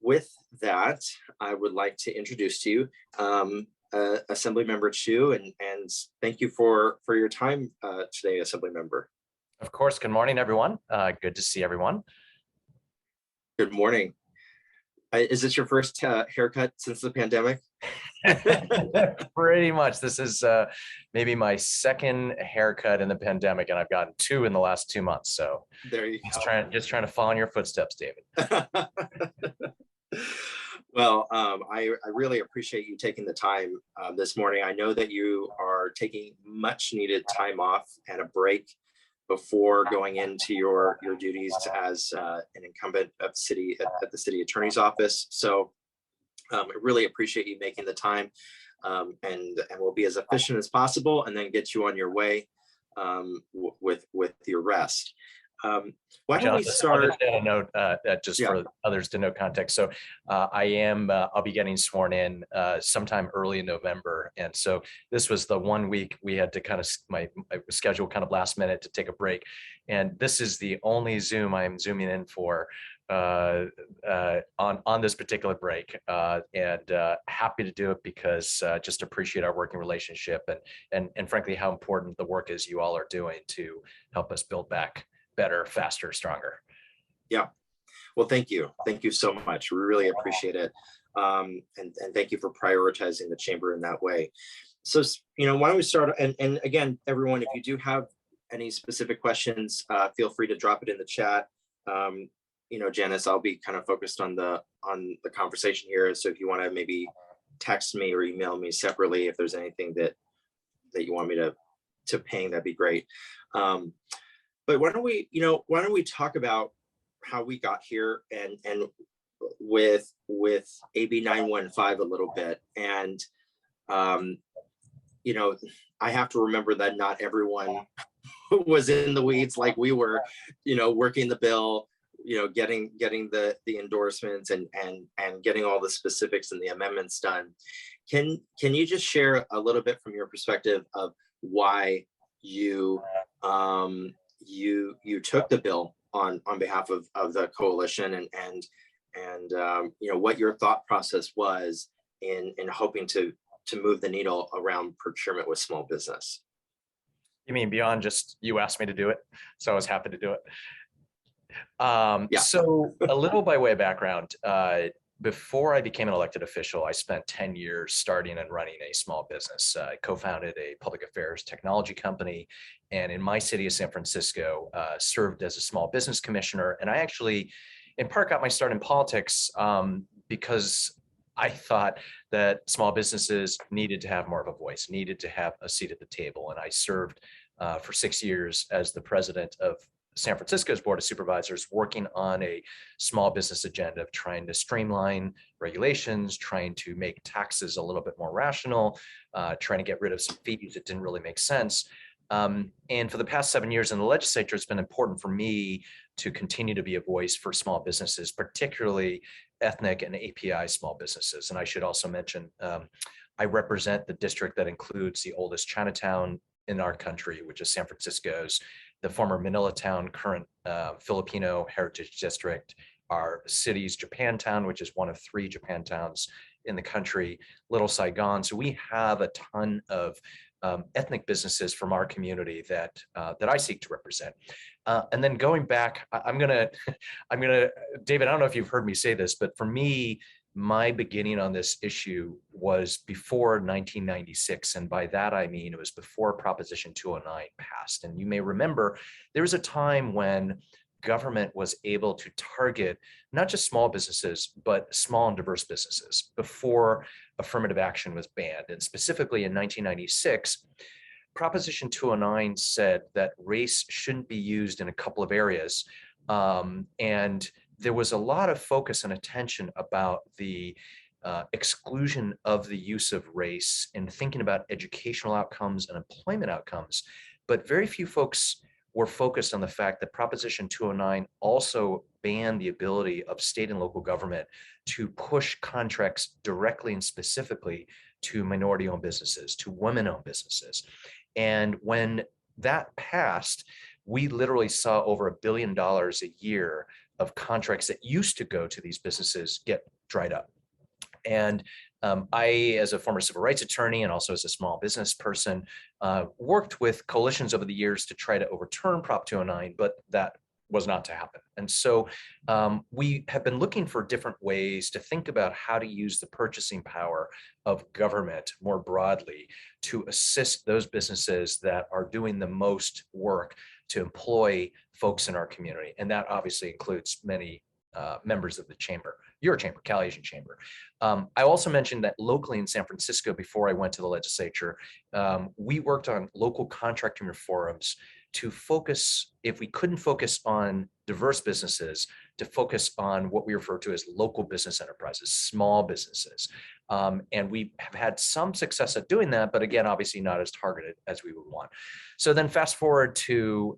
with that, I would like to introduce to you Assemblymember Chiu, and thank you for your time today, Assemblymember. Of course. Good morning, everyone. Good to see everyone. Good morning. Is this your first haircut since the pandemic? Pretty much. This is maybe my second haircut in the pandemic, and I've gotten 2 in the last 2 months. So there you go. Just trying to follow in your footsteps, David. Well, I really appreciate you taking the time this morning. I know that you are taking much needed time off and a break before going into your duties as an incumbent of at the city attorney's office. So I really appreciate you making the time, and we'll be as efficient as possible and then get you on your way with your rest. Why don't we start? I'll note just for others to know context. So I'll be getting sworn in sometime early in November. And so this was the 1 week we had to kind of, my schedule kind of last minute to take a break. And this is the only Zoom I'm zooming in for on this particular break, and happy to do it because just appreciate our working relationship and frankly, how important the work is you all are doing to help us build back better, faster, stronger. Yeah. Well, thank you. Thank you so much. We really appreciate it. And thank you for prioritizing the chamber in that way. So, why don't we start? And again, everyone, if you do have any specific questions, feel free to drop it in the chat. Janice, I'll be kind of focused on the conversation here. So if you want to maybe text me or email me separately, if there's anything that you want me to ping, that'd be great. But why don't we talk about how we got here and with AB 915 a little bit. And I have to remember that not everyone was in the weeds like we were, working the bill, getting the endorsements and getting all the specifics and the amendments done. Can you just share a little bit from your perspective of why you took the bill on behalf of the coalition and what your thought process was in hoping to move the needle around procurement with small business? You mean beyond just you asked me to do it, so I was happy to do it? Yeah. So a little by way of background, before I became an elected official, I spent 10 years starting and running a small business. I co-founded a public affairs technology company, and in my city of San Francisco, served as a small business commissioner. And I actually, in part, got my start in politics because I thought that small businesses needed to have more of a voice, needed to have a seat at the table. And I served for 6 years as the president of San Francisco's Board of Supervisors, working on a small business agenda of trying to streamline regulations, trying to make taxes a little bit more rational, trying to get rid of some fees that didn't really make sense. And for the past 7 years in the legislature, it's been important for me to continue to be a voice for small businesses, particularly ethnic and AAPI small businesses. And I should also mention, I represent the district that includes the oldest Chinatown in our country, which is San Francisco's, the former Manila town, current Filipino heritage district, our city's Japantown, which is one of 3 Japantowns in the country, Little Saigon. So we have a ton of ethnic businesses from our community that I seek to represent. And then going back, I'm gonna, David, I don't know if you've heard me say this, but for me, my beginning on this issue was before 1996. And by that, I mean, it was before Proposition 209 passed. And you may remember there was a time when government was able to target not just small businesses, but small and diverse businesses before affirmative action was banned. And specifically in 1996, Proposition 209 said that race shouldn't be used in a couple of areas. And there was a lot of focus and attention about the exclusion of the use of race and thinking about educational outcomes and employment outcomes. But very few folks were focused on the fact that Proposition 209 also banned the ability of state and local government to push contracts directly and specifically to minority-owned businesses, to women-owned businesses. And when that passed, we literally saw over $1 billion a year of contracts that used to go to these businesses get dried up. And I, as a former civil rights attorney and also as a small business person, worked with coalitions over the years to try to overturn Prop 209, but that was not to happen. And so we have been looking for different ways to think about how to use the purchasing power of government more broadly to assist those businesses that are doing the most work to employ folks in our community. And that obviously includes many members of the chamber, your chamber, CalAsian Chamber. I also mentioned that locally in San Francisco, before I went to the legislature, we worked on local contracting reforms to focus, if we couldn't focus on diverse businesses, to focus on what we refer to as local business enterprises, small businesses. And we have had some success at doing that, but again, obviously not as targeted as we would want. So then fast forward to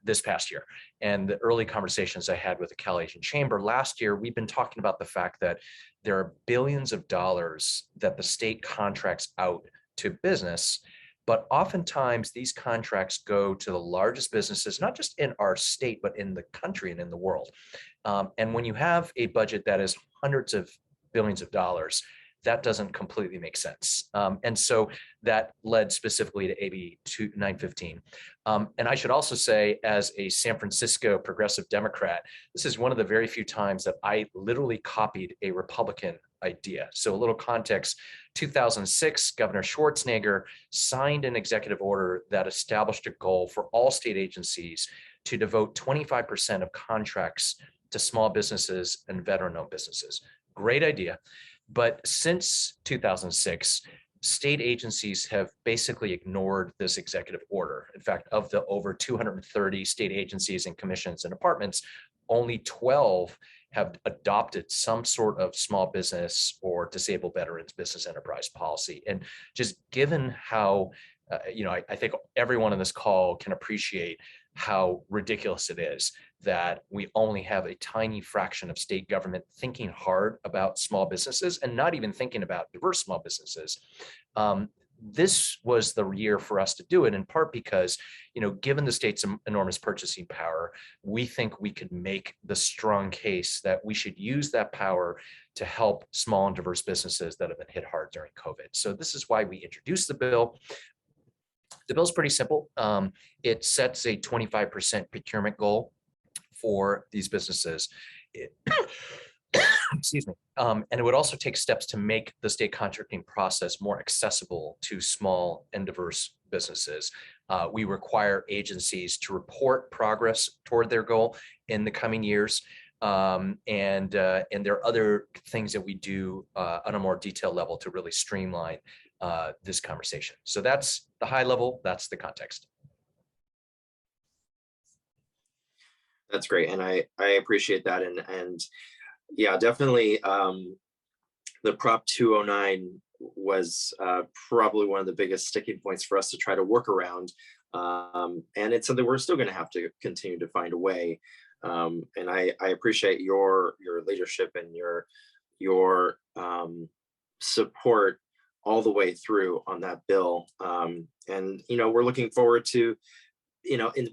this past year and the early conversations I had with the CalAsian Chamber last year, we've been talking about the fact that there are billions of dollars that the state contracts out to business. But oftentimes these contracts go to the largest businesses, not just in our state, but in the country and in the world. And when you have a budget that is hundreds of billions of dollars, that doesn't completely make sense. And so that led specifically to AB 915. And I should also say, as a San Francisco progressive Democrat, this is one of the very few times that I literally copied a Republican idea. So a little context, 2006, Governor Schwarzenegger signed an executive order that established a goal for all state agencies to devote 25% of contracts to small businesses and veteran-owned businesses. Great idea. But since 2006, state agencies have basically ignored this executive order. In fact, of the over 230 state agencies and commissions and departments, only 12 have adopted some sort of small business or disabled veterans business enterprise policy. And just given how, I think everyone on this call can appreciate how ridiculous it is that we only have a tiny fraction of state government thinking hard about small businesses and not even thinking about diverse small businesses. This was the year for us to do it, in part because, given the state's enormous purchasing power, we think we could make the strong case that we should use that power to help small and diverse businesses that have been hit hard during COVID. So this is why we introduced the bill. The bill's pretty simple. It sets a 25% procurement goal for these businesses. Excuse me. And it would also take steps to make the state contracting process more accessible to small and diverse businesses. We require agencies to report progress toward their goal in the coming years. And there are other things that we do on a more detailed level to really streamline this conversation. So that's the high level, that's the context. That's great. And I appreciate that. And yeah, definitely the Prop 209 was probably one of the biggest sticking points for us to try to work around. And it's something we're still going to have to continue to find a way. And I appreciate your leadership and your support all the way through on that bill. And, we're looking forward to,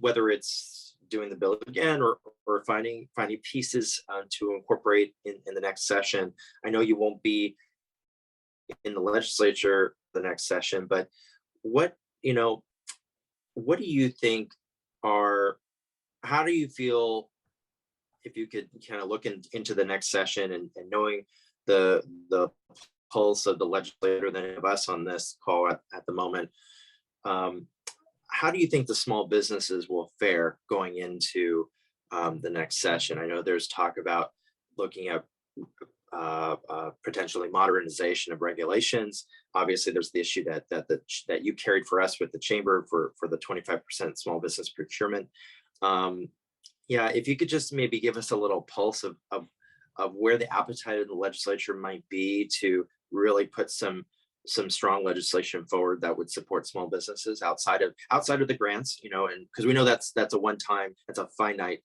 whether it's doing the bill again or finding pieces to incorporate in the next session. I know you won't be in the legislature the next session, but what do you think how do you feel, if you could kind of look into the next session and knowing the pulse of the legislator than of us on this call at the moment, how do you think the small businesses will fare going into the next session? I know there's talk about looking at potentially modernization of regulations. Obviously, there's the issue that you carried for us with the chamber for the 25% small business procurement. Yeah, if you could just maybe give us a little pulse of where the appetite of the legislature might be to really put some strong legislation forward that would support small businesses outside of the grants, and because we know that's a finite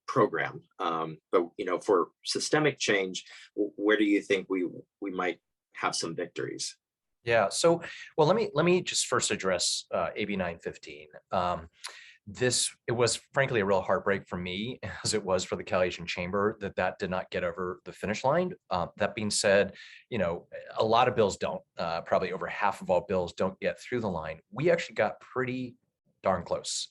program. But for systemic change, where do you think we might have some victories? Yeah. So, well, let me just first address AB 915. it was frankly a real heartbreak for me, as it was for the CalAsian Chamber, that did not get over the finish line. That being said, a lot of bills don't. Probably over half of all bills don't get through the line. We actually got pretty darn close.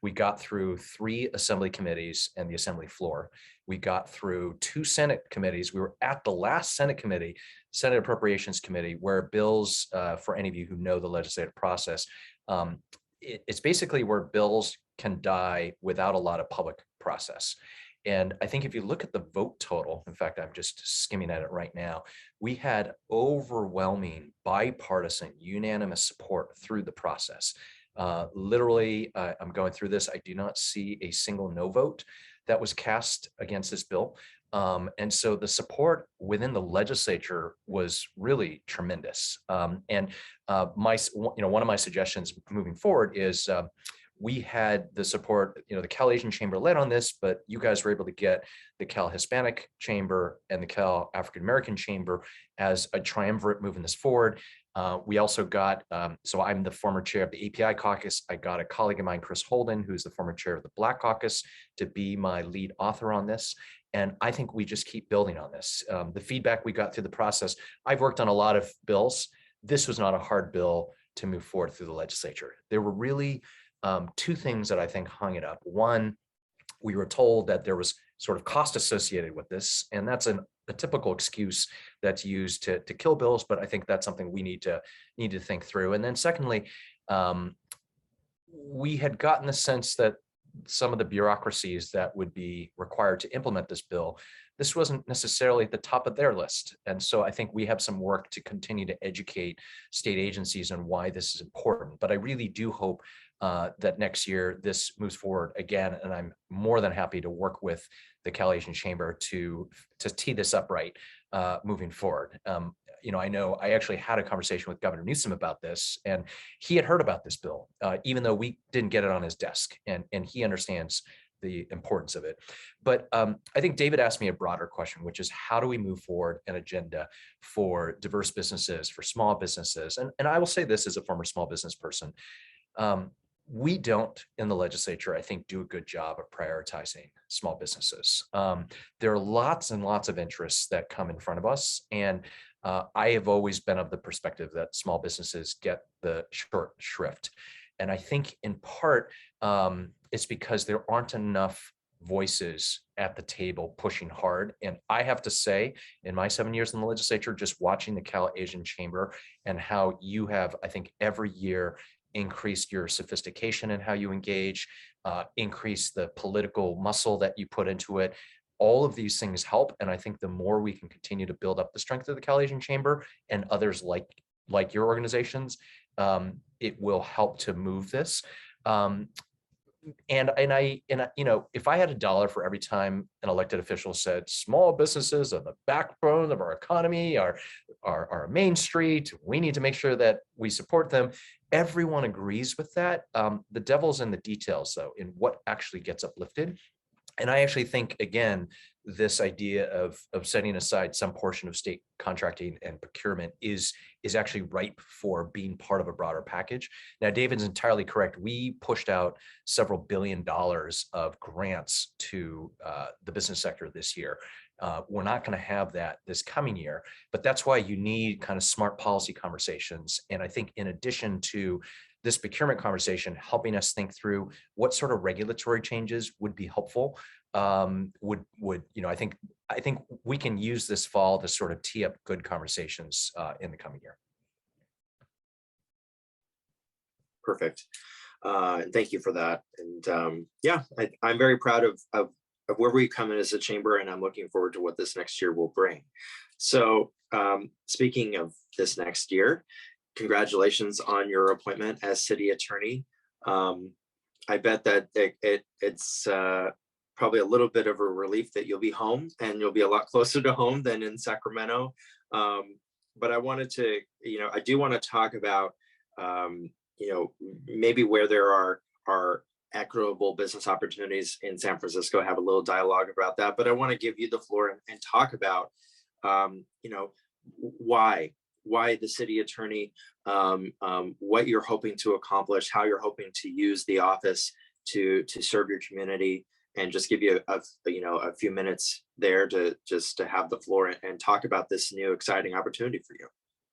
We got through 3 assembly committees and the assembly floor. We got through 2 Senate committees. We were at the last Senate committee, Senate Appropriations Committee, where bills, for any of you who know the legislative process, it's basically where bills can die without a lot of public process. And I think if you look at the vote total, in fact, I'm just skimming at it right now, we had overwhelming bipartisan unanimous support through the process. Literally, I'm going through this. I do not see a single no vote that was cast against this bill. And so the support within the legislature was really tremendous. And one of my suggestions moving forward is we had the support, the CalAsian Chamber led on this, but you guys were able to get the Cal Hispanic Chamber and the Cal African American Chamber as a triumvirate moving this forward. We also got, so I'm the former chair of the AAPI caucus. I got a colleague of mine, Chris Holden, who's the former chair of the Black Caucus, to be my lead author on this. And I think we just keep building on this. The feedback we got through the process, I've worked on a lot of bills. This was not a hard bill to move forward through the legislature. There were really 2 things that I think hung it up. One, we were told that there was sort of cost associated with this, and that's a typical excuse that's used to kill bills, but I think that's something we need to think through. And then secondly, we had gotten the sense that some of the bureaucracies that would be required to implement this bill, this wasn't necessarily at the top of their list. And so I think we have some work to continue to educate state agencies on why this is important. But I really do hope that next year this moves forward again, and I'm more than happy to work with the CalAsian Chamber to tee this up right moving forward. I know I actually had a conversation with Governor Newsom about this, and he had heard about this bill, even though we didn't get it on his desk, and he understands the importance of it. But I think David asked me a broader question, which is how do we move forward an agenda for diverse businesses, for small businesses? And I will say this as a former small business person, we don't in the legislature, I think, do a good job of prioritizing small businesses. There are lots and lots of interests that come in front of us. And I have always been of the perspective that small businesses get the short shrift. And I think in part, it's because there aren't enough voices at the table pushing hard. And I have to say, in my 7 years in the legislature, just watching the CalAsian Chamber and how you have, I think, every year increased your sophistication in how you engage, increase the political muscle that you put into it. All of these things help. And I think the more we can continue to build up the strength of the CalAsian Chamber and others like your organizations, it will help to move this. And if I had $1 for every time an elected official said small businesses are the backbone of our economy, our main street, we need to make sure that we support them. Everyone agrees with that. The devil's in the details, though, in what actually gets uplifted. And I actually think, again, this idea of setting aside some portion of state contracting and procurement is actually ripe for being part of a broader package. Now, David's entirely correct. We pushed out several $1 billion of grants to the business sector this year. We're not going to have that this coming year, but that's why you need kind of smart policy conversations. And I think in addition to this procurement conversation, helping us think through what sort of regulatory changes would be helpful. I think we can use this fall to sort of tee up good conversations in the coming year. Perfect. Thank you for that. And I'm very proud of where we come in as a chamber, and I'm looking forward to what this next year will bring. So speaking of this next year, congratulations on your appointment as city attorney. I bet that it's probably a little bit of a relief that you'll be home, and you'll be a lot closer to home than in Sacramento. But I wanted to, I do want to talk about, maybe where there are equitable business opportunities in San Francisco, have a little dialogue about that. But I want to give you the floor and talk about, why the city attorney, what you're hoping to accomplish, how you're hoping to use the office to serve your community, and just give you a few minutes there to just to have the floor and talk about this new exciting opportunity for you.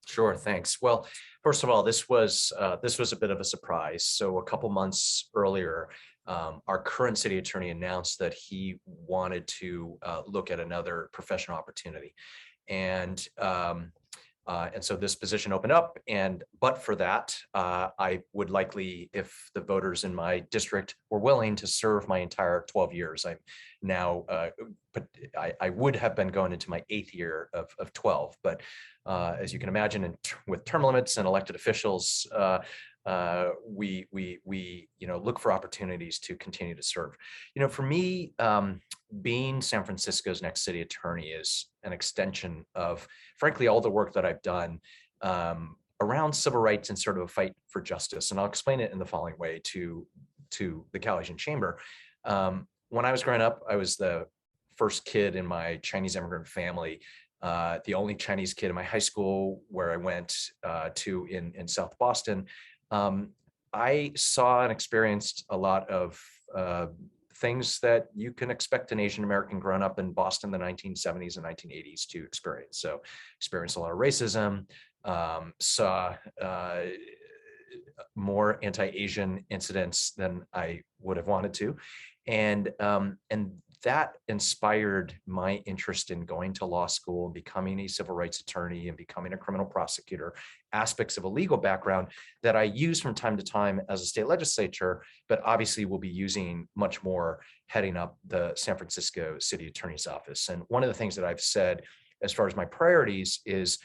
Sure, thanks. Well, first of all, this was a bit of a surprise. So a couple months earlier, our current city attorney announced that he wanted to look at another professional opportunity, and so this position opened up. But for that, I would likely, if the voters in my district were willing, to serve my entire 12 years. I'm now, but I would have been going into my 8th year of 12. But as you can imagine, with term limits and elected officials, we look for opportunities to continue to serve. For me, being San Francisco's next city attorney is an extension of, frankly, all the work that I've done around civil rights and sort of a fight for justice. And I'll explain it in the following way to the CalAsian Chamber. When I was growing up, I was the first kid in my Chinese immigrant family, the only Chinese kid in my high school where I went to in South Boston. I saw and experienced a lot of things that you can expect an Asian American growing up in Boston in the 1970s and 1980s to experience. So experienced a lot of racism, saw more anti-Asian incidents than I would have wanted to. And that inspired my interest in going to law school and becoming a civil rights attorney and becoming a criminal prosecutor, aspects of a legal background that I use from time to time as a state legislature, but obviously will be using much more heading up the San Francisco City Attorney's Office. And one of the things that I've said as far as my priorities is,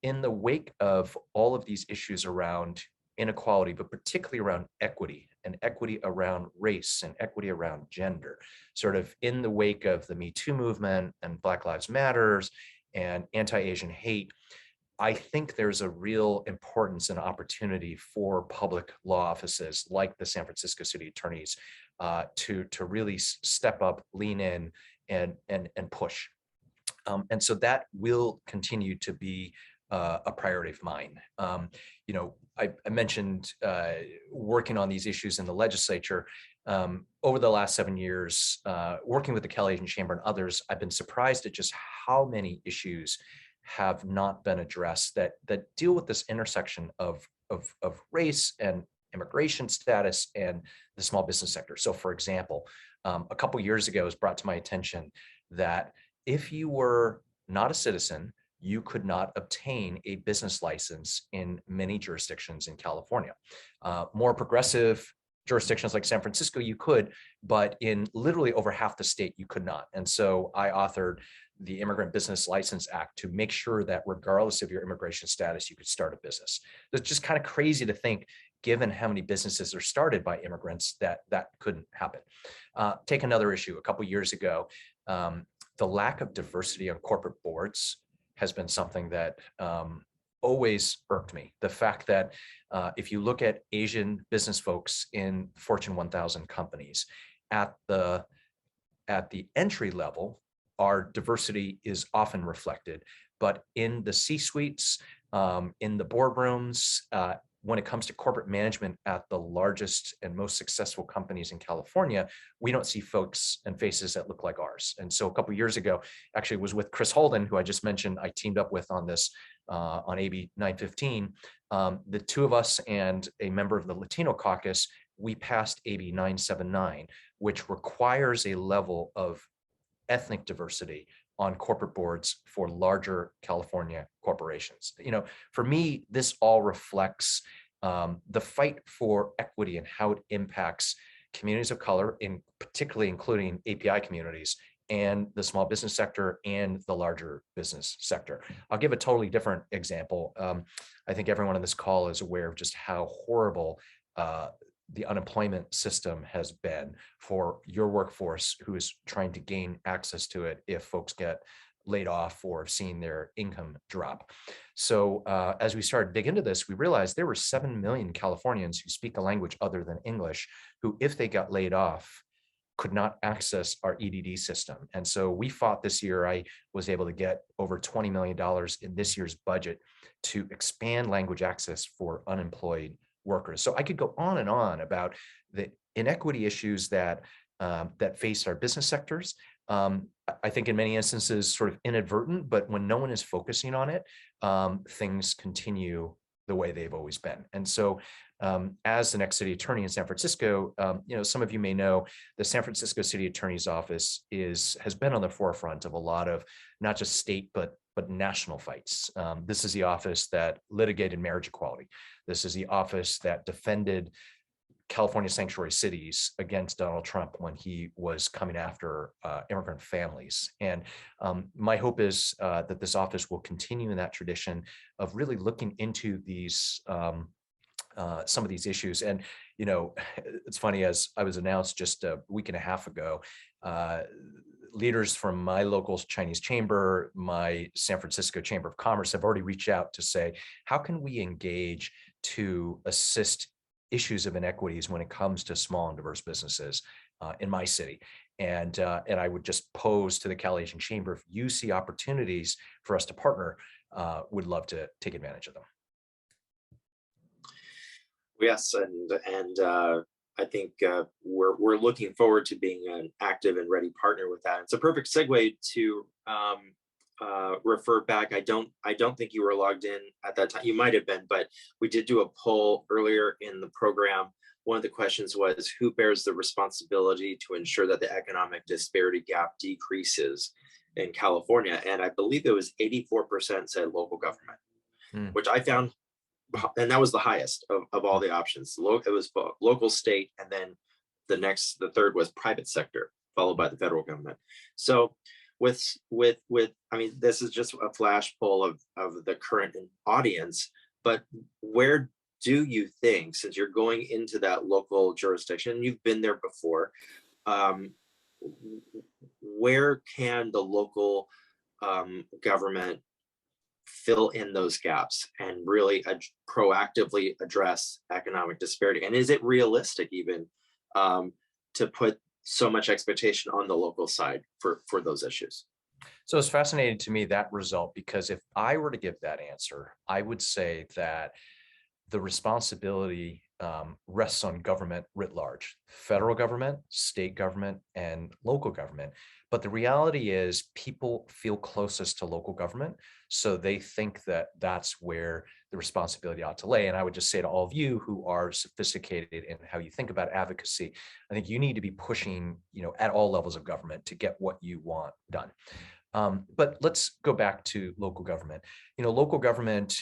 in the wake of all of these issues around inequality, but particularly around equity, and equity around race, and equity around gender, sort of in the wake of the Me Too movement and Black Lives Matters and anti-Asian hate, I think there's a real importance and opportunity for public law offices like the San Francisco City Attorneys to really step up, lean in, and push. And so that will continue to be a priority of mine. I mentioned working on these issues in the legislature. Over the last 7 years, working with the CalAsian Chamber and others, I've been surprised at just how many issues have not been addressed that deal with this intersection of race and immigration status and the small business sector. So, for example, a couple years ago, it was brought to my attention that if you were not a citizen, you could not obtain a business license in many jurisdictions in California. More progressive jurisdictions like San Francisco, you could, but in literally over half the state, you could not. And so I authored the Immigrant Business License Act to make sure that regardless of your immigration status, you could start a business. It's just kind of crazy to think, given how many businesses are started by immigrants, that couldn't happen. Take another issue. A couple of years ago, the lack of diversity on corporate boards has been something that always irked me. The fact that if you look at Asian business folks in Fortune 1000 companies, at the entry level, our diversity is often reflected, but in the C-suites, in the boardrooms, when it comes to corporate management at the largest and most successful companies in California, we don't see folks and faces that look like ours. And so a couple of years ago, actually was with Chris Holden, who I just mentioned, I teamed up with on this, on AB 915. The two of us and a member of the Latino caucus, we passed AB 979, which requires a level of ethnic diversity on corporate boards for larger California corporations. For me, this all reflects the fight for equity and how it impacts communities of color, particularly including API communities, and the small business sector and the larger business sector. I'll give a totally different example. I think everyone on this call is aware of just how horrible the unemployment system has been for your workforce who is trying to gain access to it if folks get laid off or seeing their income drop. So as we started to dig into this, we realized there were 7 million Californians who speak a language other than English, who, if they got laid off, could not access our EDD system. And so we fought this year. I was able to get over $20 million in this year's budget to expand language access for unemployed workers. So I could go on and on about the inequity issues that that face our business sectors. I think in many instances, sort of inadvertent, but when no one is focusing on it, things continue the way they've always been. And so as the next city attorney in San Francisco, some of you may know the San Francisco City Attorney's Office has been on the forefront of a lot of not just state, but national fights. This is the office that litigated marriage equality. This is the office that defended California sanctuary cities against Donald Trump when he was coming after immigrant families. And my hope is that this office will continue in that tradition of really looking into these some of these issues. And, it's funny, as I was announced just a week and a half ago, leaders from my local Chinese chamber, my San Francisco Chamber of Commerce have already reached out to say, how can we engage to assist issues of inequities when it comes to small and diverse businesses in my city? And I would just pose to the CalAsian Chamber, if you see opportunities for us to partner, would love to take advantage of them. Yes, and I think we're looking forward to being an active and ready partner with that. It's a perfect segue to refer back. I don't think you were logged in at that time. You might have been, but we did do a poll earlier in the program. One of the questions was, who bears the responsibility to ensure that the economic disparity gap decreases in California? And I believe it was 84% said local government, which I found, and that was the highest of all the options. It was local, state, and then the third was private sector, followed by the federal government. So with I mean, this is just a flash poll of the current audience, but where do you think, since you're going into that local jurisdiction, you've been there before, where can the local government fill in those gaps and really proactively address economic disparity? And is it realistic even to put so much expectation on the local side for those issues? So it's fascinating to me, that result, because if I were to give that answer, I would say that the responsibility rests on government writ large, federal government, state government, and local government. But the reality is people feel closest to local government, so they think that that's where the responsibility ought to lay. And I would just say to all of you who are sophisticated in how you think about advocacy, I think you need to be pushing, at all levels of government to get what you want done. But let's go back to local government. Local government,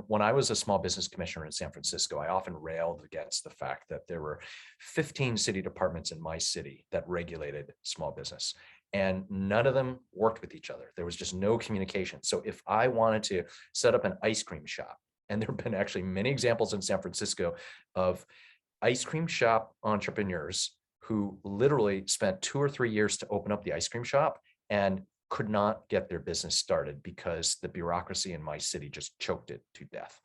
when I was a small business commissioner in San Francisco, I often railed against the fact that there were 15 city departments in my city that regulated small business, and none of them worked with each other. There was just no communication. So if I wanted to set up an ice cream shop, and there have been actually many examples in San Francisco of ice cream shop entrepreneurs who literally spent 2 or 3 years to open up the ice cream shop and could not get their business started because the bureaucracy in my city just choked it to death.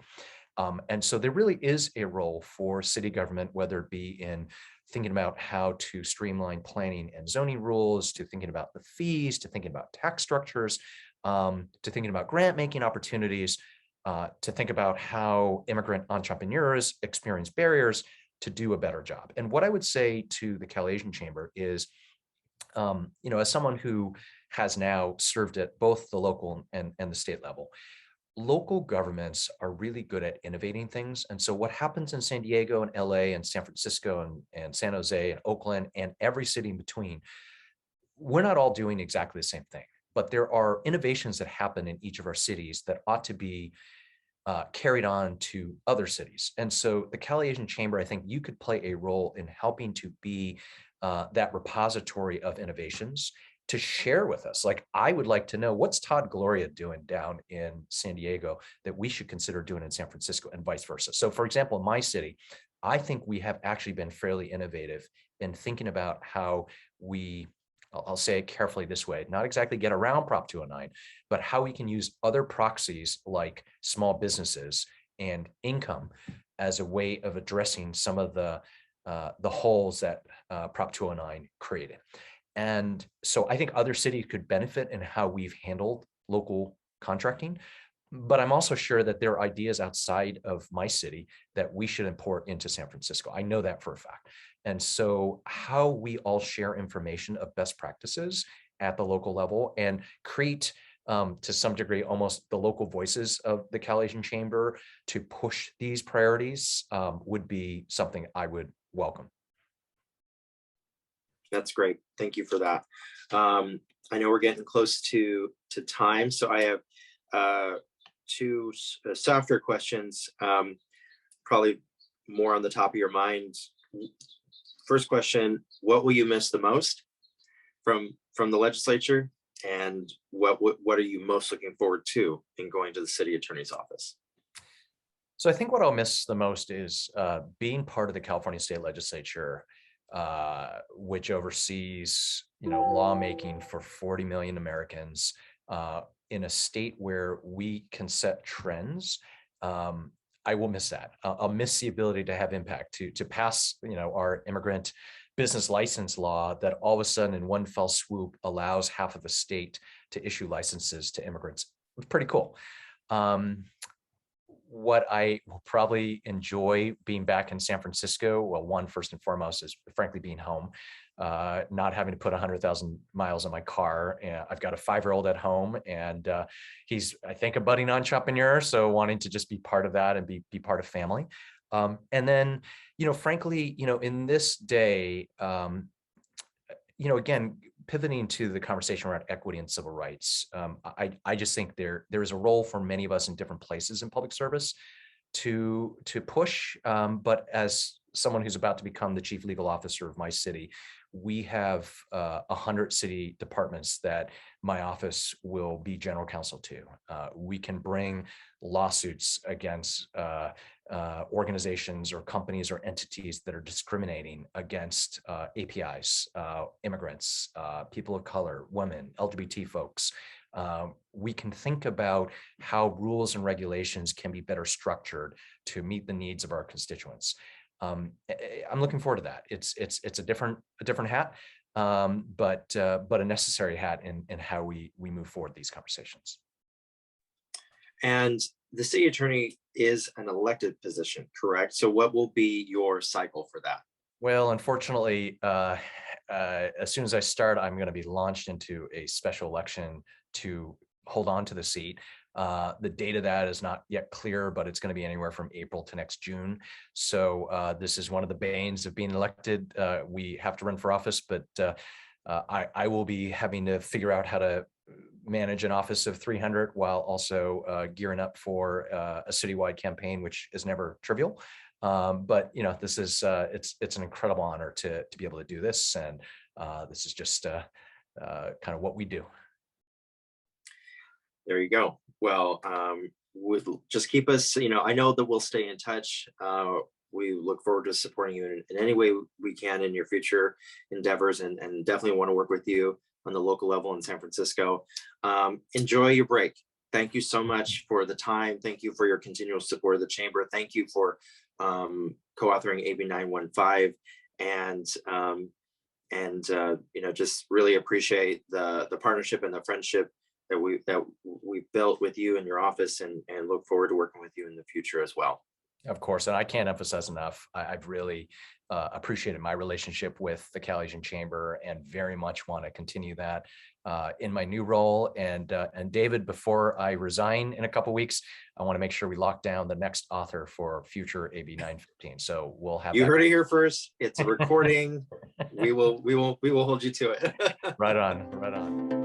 And so there really is a role for city government, whether it be in thinking about how to streamline planning and zoning rules, to thinking about the fees, to thinking about tax structures, to thinking about grant making opportunities, to think about how immigrant entrepreneurs experience barriers to do a better job. And what I would say to the CalAsian Chamber is, as someone who has now served at both the local and the state level, local governments are really good at innovating things. And so what happens in San Diego and LA and San Francisco and San Jose and Oakland and every city in between, we're not all doing exactly the same thing, but there are innovations that happen in each of our cities that ought to be carried on to other cities. And so the CalAsian Chamber, I think you could play a role in helping to be that repository of innovations to share with us. Like, I would like to know, what's Todd Gloria doing down in San Diego that we should consider doing in San Francisco, and vice versa. So for example, in my city, I think we have actually been fairly innovative in thinking about how we, I'll say it carefully this way, not exactly get around Prop 209, but how we can use other proxies like small businesses and income as a way of addressing some of the holes that Prop 209 created. And so I think other cities could benefit in how we've handled local contracting. But I'm also sure that there are ideas outside of my city that we should import into San Francisco. I know that for a fact. And so how we all share information of best practices at the local level and create to some degree, almost the local voices of the CalAsian Chamber to push these priorities would be something I would welcome. That's great. Thank you for that. I know we're getting close to time, so I have two softer questions, probably more on the top of your mind. First question: what will you miss the most from the legislature, and what are you most looking forward to in going to the city attorney's office? So I think what I'll miss the most is being part of the California State Legislature, which oversees, lawmaking for 40 million Americans in a state where we can set trends. I will miss that. I'll miss the ability to have impact, to pass, our immigrant business license law that all of a sudden in one fell swoop allows half of the state to issue licenses to immigrants. It's pretty cool. What I will probably enjoy being back in San Francisco, well, one, first and foremost, is frankly being home, not having to put 100,000 miles on my car. And I've got a 5-year-old at home, and he's, I think, a budding entrepreneur, so wanting to just be part of that and be part of family. And then, frankly, in this day, again, pivoting to the conversation around equity and civil rights, I just think there is a role for many of us in different places in public service to push. But as someone who's about to become the chief legal officer of my city, we have 100 city departments that my office will be general counsel to. We can bring lawsuits against organizations or companies or entities that are discriminating against APIs, immigrants, people of color, women, LGBT folks. We can think about how rules and regulations can be better structured to meet the needs of our constituents. I'm looking forward to that. It's a different hat, but a necessary hat in how we move forward these conversations. And the city attorney is an elected position, correct? So what will be your cycle for that? Well, unfortunately, as soon as I start, I'm going to be launched into a special election to hold on to the seat. The date of that is not yet clear, but it's going to be anywhere from April to next June. So this is one of the banes of being elected. We have to run for office, but I will be having to figure out how to manage an office of 300 while also gearing up for a citywide campaign, which is never trivial. But this is it's an incredible honor to be able to do this, and this is just kind of what we do. There you go. Well, just keep us, I know that we'll stay in touch. We look forward to supporting you in any way we can in your future endeavors, and definitely want to work with you on the local level in San Francisco. Enjoy your break. Thank you so much for the time. Thank you for your continual support of the Chamber. Thank you for co-authoring AB 915, and just really appreciate the partnership and the friendship that we built with you in your office, and look forward to working with you in the future as well. Of course, and I can't emphasize enough, I've really appreciated my relationship with the CalAsian Chamber, and very much want to continue that in my new role. And David, before I resign in a couple of weeks, I want to make sure we lock down the next author for future AB 915. So we'll have. You heard it here first. It's a recording. we will hold you to it. Right on, right on.